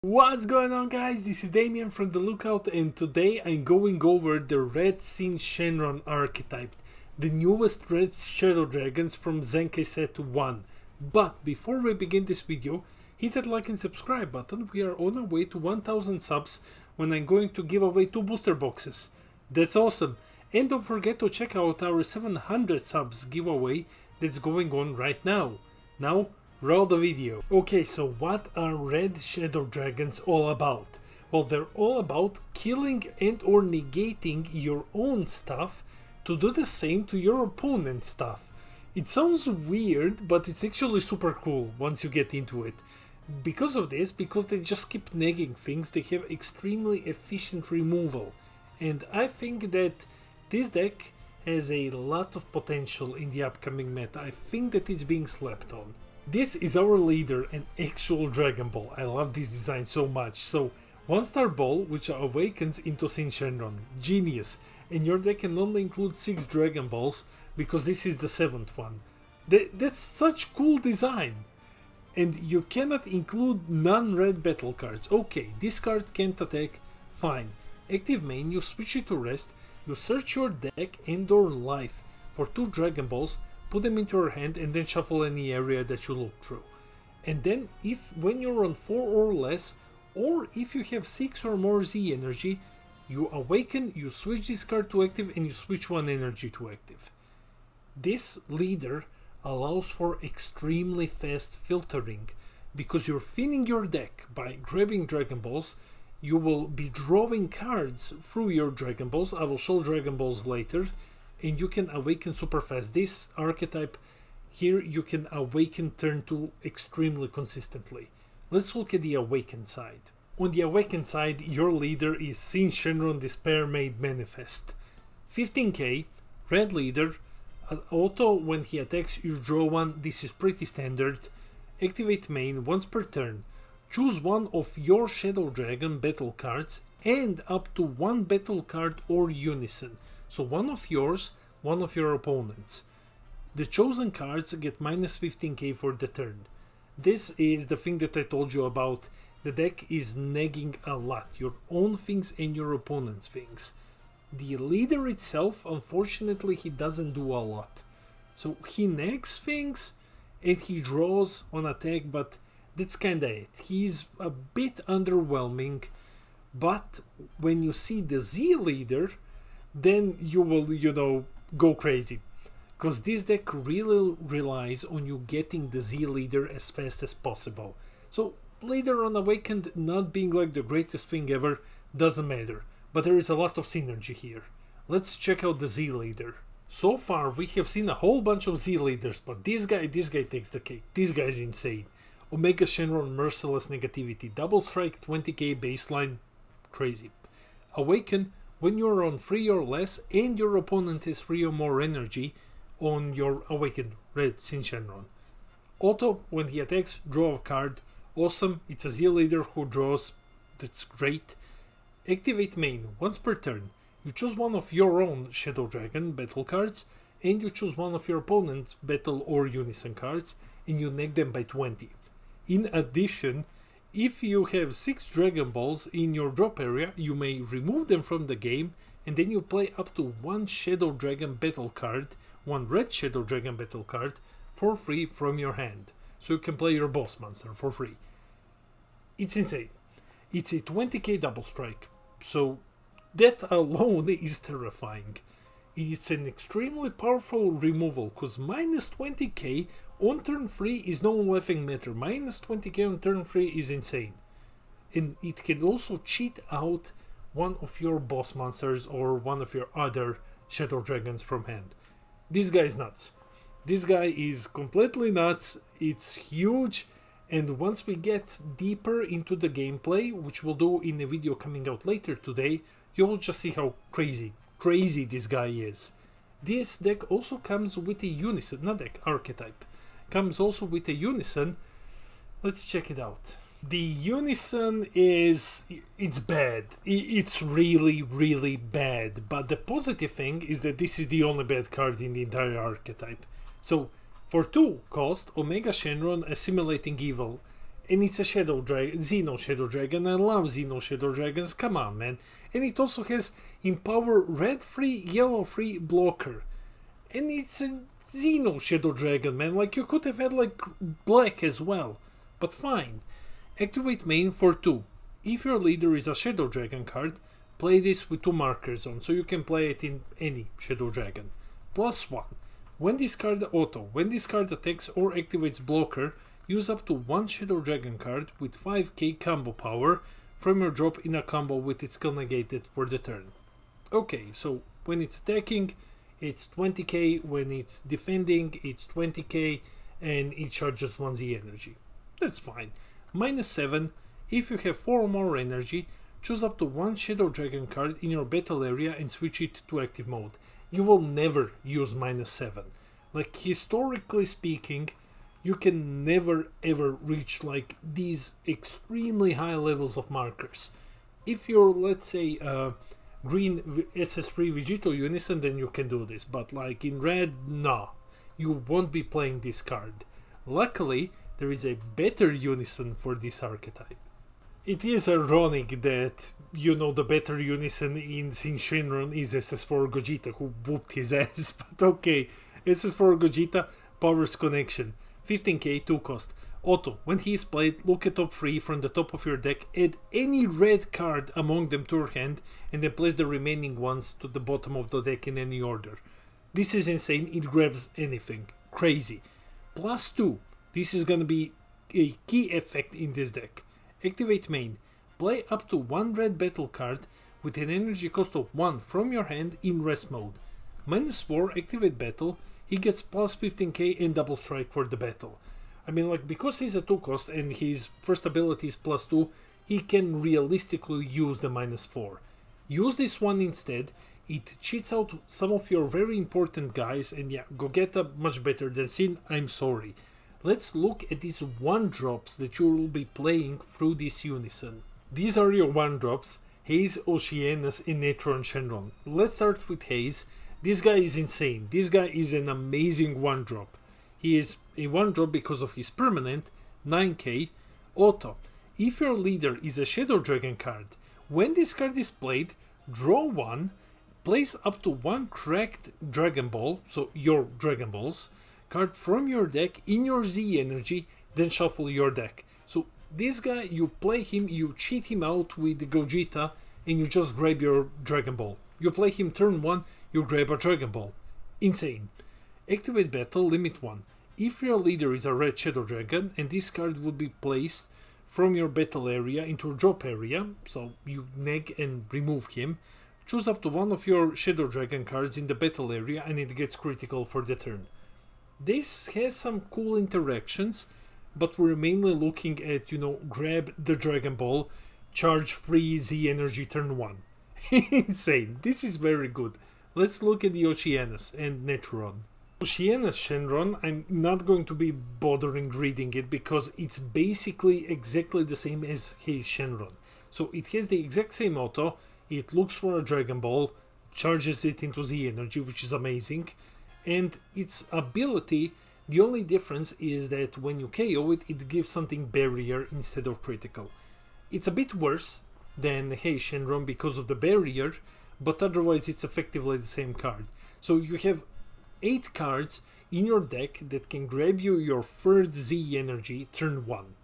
What's going on, guys? This is Damien from The Lookout, and today I'm going over the Red Sin Shenron archetype, the newest Red Shadow Dragons from Zenkai Set 1. But before we begin this video, hit that like and subscribe button. We are on our way to 1000 subs when I'm going to give away 2 booster boxes. That's awesome! And don't forget to check out our 700 subs giveaway that's going on right now. Now, roll the video. Okay, so what are Red Shadow Dragons all about? Well, they're all about killing and or negating your own stuff to do the same to your opponent's stuff. It sounds weird, but it's actually super cool once you get into it. Because of this, because they just keep negging things, they have extremely efficient removal. And I think that this deck has a lot of potential in the upcoming meta. I think that it's being slept on. This is our leader, an actual Dragon Ball. I love this design so much. So, 1-star ball which awakens into Sin Shenron. Genius. And your deck can only include 6 Dragon Balls because this is the 7th one. That's such cool design. And you cannot include non-red battle cards. Okay, this card can't attack. Fine. Active main, you switch it to rest. You search your deck and or life for 2 Dragon Balls, put them into your hand, and then shuffle any area that you look through. And then when you're on 4 or less, or if you have 6 or more Z energy, you awaken, you switch this card to active, and you switch 1 energy to active. This leader allows for extremely fast filtering, because you're thinning your deck by grabbing Dragon Balls. You will be drawing cards through your Dragon Balls. I will show Dragon Balls later. And you can awaken super fast. This archetype here, you can awaken turn 2 extremely consistently. Let's look at the awakened side. On the awakened side, your leader is Sin Shenron Despair Made Manifest. 15k, red leader, auto when he attacks you draw 1, this is pretty standard. Activate main once per turn. Choose one of your Shadow Dragon battle cards and up to 1 battle card or Unison. So one of yours, one of your opponents. The chosen cards get minus 15k for the turn. This is the thing that I told you about. The deck is negging a lot. Your own things and your opponent's things. The leader itself, unfortunately, he doesn't do a lot. So he negs things and he draws on attack, but that's kinda it. He's a bit underwhelming. But when you see the Z leader, then you will, go crazy. Because this deck really relies on you getting the Z leader as fast as possible. So, later on Awakened not being like the greatest thing ever doesn't matter. But there is a lot of synergy here. Let's check out the Z leader. So far we have seen a whole bunch of Z leaders, but this guy takes the cake. This guy is insane. Omega Shenron Merciless Negativity. Double Strike 20k baseline. Crazy. Awaken when you're on 3 or less and your opponent is 3 or more energy on your awakened Red Sin Shenron. Auto, when he attacks, draw a card. Awesome, it's a Z leader who draws, that's great. Activate main, once per turn. You choose one of your own Shadow Dragon battle cards and you choose one of your opponent's battle or Unison cards and you neg them by 20. In addition, if you have 6 Dragon Balls in your drop area, you may remove them from the game and then you play up to 1 Shadow Dragon battle card, 1 Red Shadow Dragon battle card for free from your hand. So you can play your boss monster for free. It's insane. It's a 20k double strike. So that alone is terrifying. It's an extremely powerful removal because minus 20k on turn 3 is no laughing matter. Minus 20k on turn 3 is insane. And it can also cheat out one of your boss monsters or one of your other Shadow Dragons from hand. This guy is nuts. This guy is completely nuts. It's huge. And once we get deeper into the gameplay, which we'll do in a video coming out later today, you'll just see how crazy this guy is. This deck also comes with a Unison, not deck, archetype. Comes also with a Unison. Let's check it out. The Unison it's bad. It's really bad. But the positive thing is that this is the only bad card in the entire archetype. So, for 2 cost, Omega Shenron Assimilating Evil. And it's a Shadow Dragon, Xeno Shadow Dragon. I love Xeno Shadow Dragons, come on, man. And it also has Empower red free, yellow free blocker. And it's a Xeno Shadow Dragon, man. Like, you could have had like black as well. But fine. Activate main for 2. If your leader is a Shadow Dragon card, play this with 2 markers on, so you can play it in any Shadow Dragon. +1. When this card attacks or activates blocker, use up to 1 Shadow Dragon card with 5k combo power from your drop in a combo with its skill negated for the turn. Okay, so when it's attacking, it's 20k, when it's defending, it's 20k, and it charges 1z energy. That's fine. -7, if you have 4 or more energy, choose up to 1 Shadow Dragon card in your battle area and switch it to active mode. You will never use -7. Like, historically speaking, you can never ever reach like these extremely high levels of markers. If you're, let's say, green SS3 Vegito Unison, then you can do this, but like in red, nah, you won't be playing this card. Luckily, there is a better Unison for this archetype. It is ironic that, you know, the better Unison in Shenron is SS4 Gogeta, who whooped his ass, but okay. SS4 Gogeta, Powers Connection, 15k, 2 cost. Auto, when he is played, look at top 3 from the top of your deck, add any red card among them to your hand, and then place the remaining ones to the bottom of the deck in any order. This is insane, it grabs anything. Crazy. +2, this is gonna be a key effect in this deck. Activate main. Play up to 1 red battle card with an energy cost of 1 from your hand in rest mode. -4, activate battle, he gets +15k and double strike for the battle. I mean, like, because he's a 2 cost and his first ability is +2, he can realistically use the -4. Use this one instead, it cheats out some of your very important guys, and yeah, Gogeta much better than Sin, I'm sorry. Let's look at these 1-drops that you will be playing through this Unison. These are your 1-drops, Haze, Oceanus, and Netron Shenron. Let's start with Haze. This guy is insane. This guy is an amazing 1-drop. He is a 1-drop because of his permanent, 9k, auto. If your leader is a Shadow Dragon card, when this card is played, draw 1, place up to 1 cracked Dragon Ball, so your Dragon Balls, card from your deck in your Z energy, then shuffle your deck. So this guy, you play him, you cheat him out with Gogeta, and you just grab your Dragon Ball. You play him turn 1, you grab a Dragon Ball. Insane. Activate battle, limit 1. If your leader is a red Shadow Dragon, and this card would be placed from your battle area into a drop area, so you neg and remove him, choose up to 1 of your Shadow Dragon cards in the battle area and it gets critical for the turn. This has some cool interactions, but we're mainly looking at, you know, grab the Dragon Ball, charge free Z energy turn 1. Insane. This is very good. Let's look at the Oceanus and Netron. Oceanus Shenron, I'm not going to be bothering reading it because it's basically exactly the same as Haze Shenron. So it has the exact same auto, it looks for a Dragon Ball, charges it into Z energy, which is amazing, and its ability, the only difference is that when you KO it, it gives something barrier instead of critical. It's a bit worse than Haze Shenron because of the barrier, but otherwise it's effectively the same card. So you have 8 cards in your deck that can grab you your 3rd Z energy turn 1.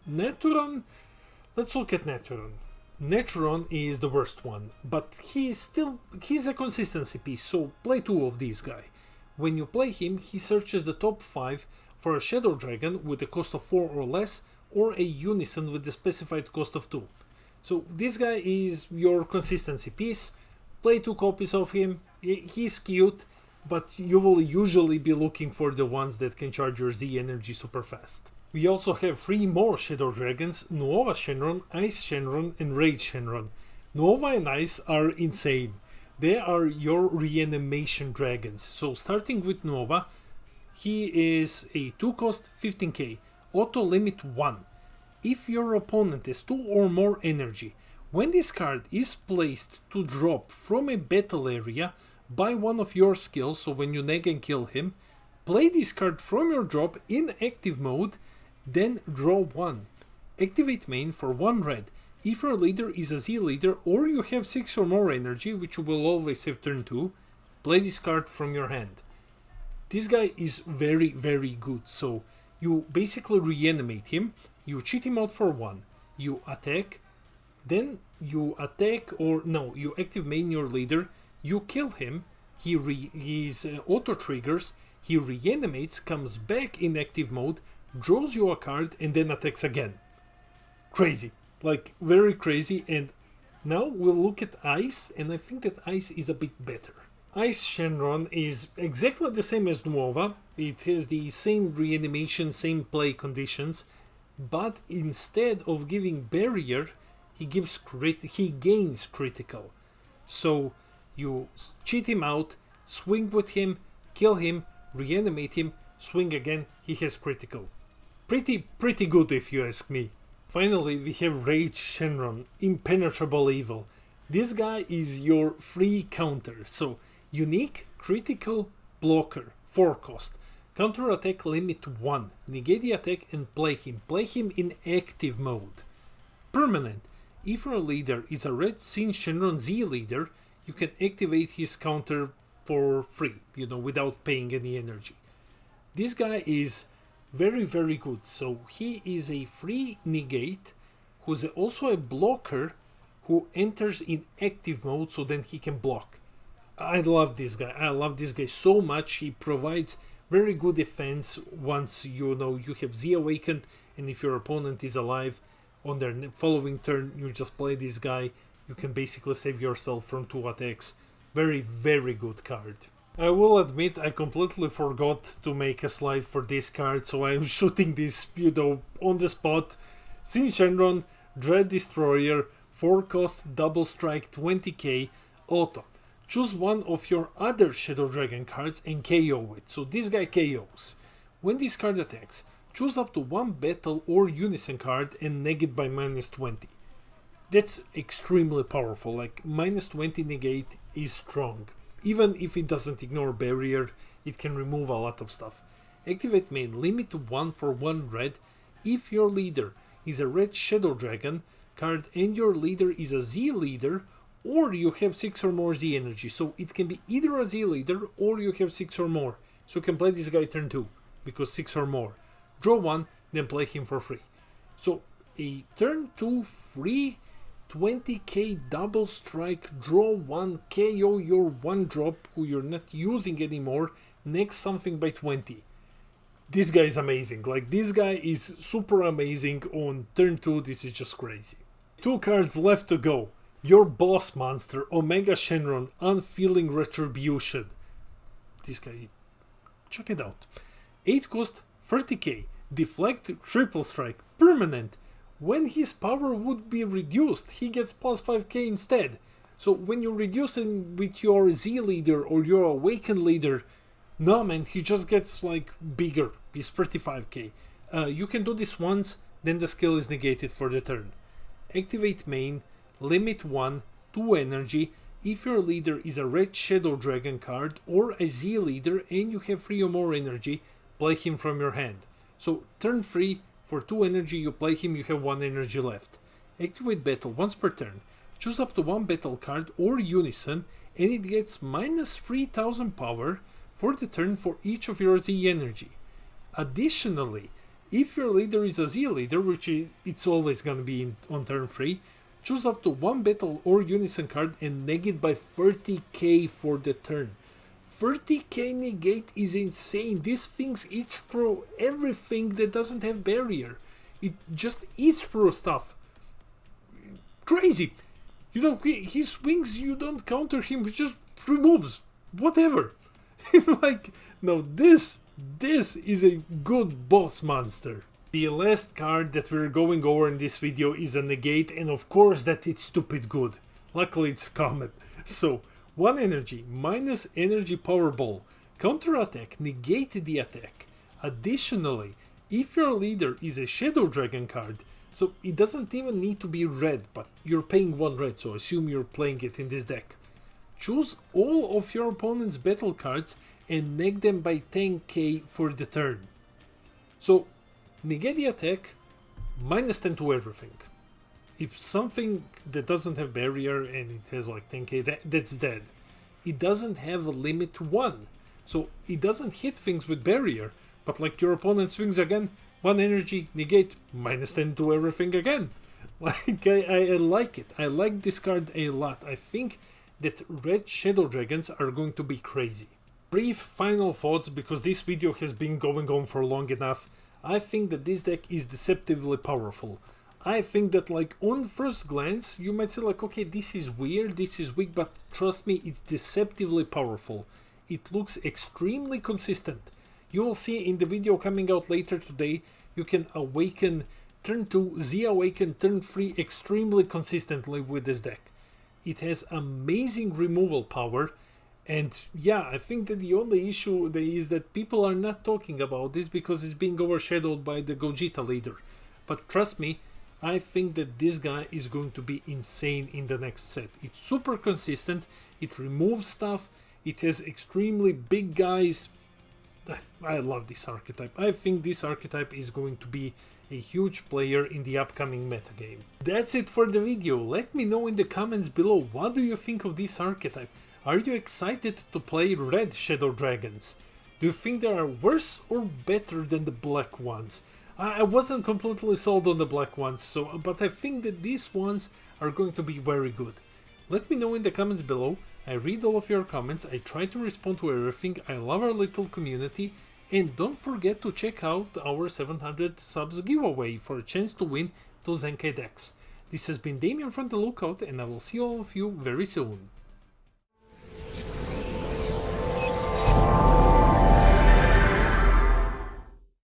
Netron, let's look at Netron. Netron is the worst one, but he's a consistency piece, so play 2 of these guy. When you play him, he searches the top 5 for a Shadow Dragon with a cost of 4 or less, or a Unison with the specified cost of 2. So this guy is your consistency piece. Play 2 copies of him, he's cute, but you will usually be looking for the ones that can charge your Z energy super fast. We also have 3 more Shadow Dragons, Nova Shenron, Ice Shenron, and Rage Shenron. Nova and Ice are insane. They are your reanimation dragons. So starting with Nova, he is a 2 cost 15k, auto limit 1. If your opponent has 2 or more energy, when this card is placed to drop from a battle area by one of your skills, so when you neg and kill him, play this card from your drop in active mode, then draw 1. Activate main for 1 red. If your leader is a Z leader or you have 6 or more energy, which you will always have turn 2, play this card from your hand. This guy is very, very good. So you basically reanimate him, you cheat him out for 1, you attack, then you attack you active main your leader, you kill him, he's auto triggers, he reanimates, comes back in active mode, draws you a card and then attacks again. Crazy, like very crazy. And now we'll look at Ice, and I think that Ice is a bit better. Ice Shenron is exactly the same as Nuova. It has the same reanimation, same play conditions, but instead of giving barrier, he gains critical. So you cheat him out, swing with him, kill him, reanimate him, swing again, he has critical. Pretty good if you ask me. Finally, we have Rage Shenron, Impenetrable Evil. This guy is your free counter. So unique, critical, blocker, 4 cost. Counter attack limit 1. Negate the attack and play him. Play him in active mode. Permanent. If your leader is a Red Sin Shenron Z leader, you can activate his counter for free, without paying any energy. This guy is very, very good. So he is a free negate who's also a blocker who enters in active mode, so then he can block. I love this guy. I love this guy so much. He provides very good defense once you have Z awakened, and if your opponent is alive on their following turn, you just play this guy. You can basically save yourself from 2 attacks. Very, very good card. I will admit I completely forgot to make a slide for this card, so I'm shooting this, on the spot. Sin Shenron, Dread Destroyer, 4 cost, double strike, 20k, auto. Choose one of your other Shadow Dragon cards and KO it. So this guy KOs. When this card attacks, choose up to 1 battle or Unison card and negate by -20. That's extremely powerful. Like -20 negate is strong. Even if it doesn't ignore barrier, it can remove a lot of stuff. Activate main, limit to 1 for 1 red. If your leader is a red Shadow Dragon card and your leader is a Z leader, or you have 6 or more Z energy. So it can be either a Z leader or you have 6 or more. So you can play this guy turn 2 because 6 or more. Draw 1, then play him for free. So a turn 2 free 20k double strike, draw 1, KO your 1 drop who you're not using anymore, next something by 20. This guy is amazing. Like, this guy is super amazing on turn 2. This is just crazy. 2 cards left to go. Your boss monster, Omega Shenron, Unfeeling Retribution. This guy, check it out. 8 cost, 30k, deflect, triple strike, permanent. When his power would be reduced, he gets plus 5k instead. So when you reduce it with your Z leader or your Awakened leader, no man, he just gets like bigger. He's 35k. You can do this once, then the skill is negated for the turn. Activate main, limit 1, 2 energy. If your leader is a red Shadow Dragon card or a Z leader and you have 3 or more energy, play him from your hand. So turn 3, for 2 energy you play him, you have 1 energy left. Activate battle once per turn. Choose up to 1 battle card or Unison and it gets minus 3000 power for the turn for each of your Z energy. Additionally, if your leader is a Z leader, which it's always gonna be on turn 3, choose up to 1 battle or Unison card and negate by 30k for the turn. 30k negate is insane. This thing eats through everything that doesn't have barrier. It just eats through stuff. Crazy. He swings, you don't counter him, he just removes. Whatever. Like, no, this is a good boss monster. The last card that we're going over in this video is a negate, and of course that it's stupid good. Luckily it's a Comet. So, 1 energy, minus energy power ball, counter attack, negate the attack. Additionally, if your leader is a Shadow Dragon card, so it doesn't even need to be red, but you're paying 1 red, so assume you're playing it in this deck. Choose all of your opponent's battle cards and neg them by 10k for the turn. So negate the attack, -10 to everything. If something that doesn't have barrier and it has like 10k, that's dead. It doesn't have a limit to 1. So it doesn't hit things with barrier, but like your opponent swings again, 1 energy, negate, -10 to everything again. Like, I like it. I like this card a lot. I think that red Shadow Dragons are going to be crazy. Brief final thoughts, because this video has been going on for long enough. I think that this deck is deceptively powerful. I think that, like, on first glance, you might say like, okay, this is weird, this is weak, but trust me, it's deceptively powerful. It looks extremely consistent. You will see in the video coming out later today, you can awaken turn 2, Z-Awaken turn 3 extremely consistently with this deck. It has amazing removal power, and yeah, I think that the only issue is that people are not talking about this because it's being overshadowed by the Gogeta leader. But trust me, I think that this guy is going to be insane in the next set. It's super consistent, it removes stuff, it has extremely big guys. I love this archetype. I think this archetype is going to be a huge player in the upcoming metagame. That's it for the video. Let me know in the comments below, what do you think of this archetype? Are you excited to play red Shadow Dragons? Do you think they are worse or better than the black ones? I wasn't completely sold on the black ones, but I think that these ones are going to be very good. Let me know in the comments below. I read all of your comments, I try to respond to everything, I love our little community, and don't forget to check out our 700 subs giveaway for a chance to win those Zenkai decks. This has been Damien from The Lookout, and I will see all of you very soon.